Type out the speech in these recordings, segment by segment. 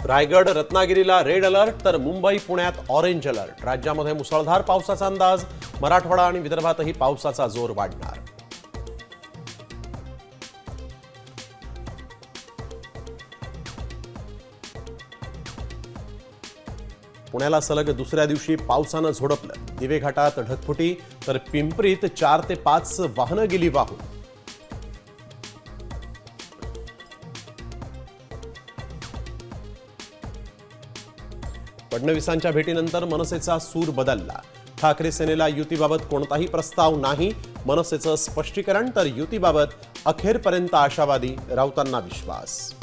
रायगड रत्नागिरीला red alert तर मुंबई पुण्यात ऑरेंज अलर्ट। राज्यामध्ये मुसळधार पावसाचा अंदाज। मराठवाडा आणि विदर्भातही पावसाचा जोर वाढणार। पुण्याला सलग दुसऱ्या दिवशी पावसानं झोडपलं। दिवे घाटात ढगफुटी तर पिंपरीत 4 ते 5 वाहनं गेली वाहून। फडणवीसांच्या भेटीनंतर मनसेचा सूर बदलला। ठाकरे सेनेला युतीबाबत कोणताही प्रस्ताव नाही। मनसेचं स्पष्टीकरण तर युतीबाबत अखेरपर्यंत आशावादी, राऊतांना विश्वास।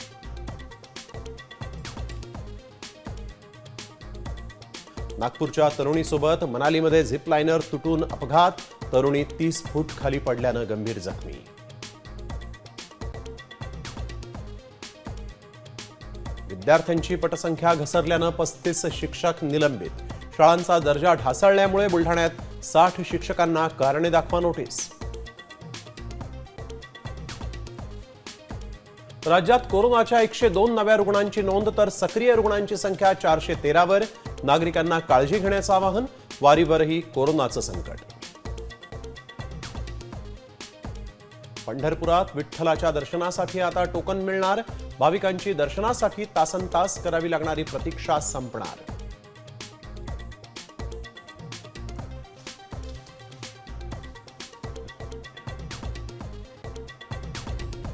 नागपूरच्या तरुणीसोबत मनालीमध्ये झिप लाइनर तुटून अपघात। तरुणी 30 फूट खाली पडल्यानं गंभीर जखमी। विद्यार्थ्यांची पटसंख्या घसरल्यानं 35 शिक्षक निलंबित। शाळांचा दर्जा ढासळल्यामुळे बुलढाण्यात 60 शिक्षकांना कारणे दाखवा नोटीस। राज्यात कोरोनाच्या 102 नव्या रुग्णांची नोंद तर सक्रिय रुग्णांची संख्या 413 वर। नागरिकांना काळजी घेण्याचं आवाहन। वारीवरही कोरोनाचं संकट। पंढरपुरात विठ्ठलाच्या दर्शनासाठी आता टोकन मिळणार। भाविकांची दर्शनासाठी तासनतास करावी लागणारी प्रतीक्षा संपणार।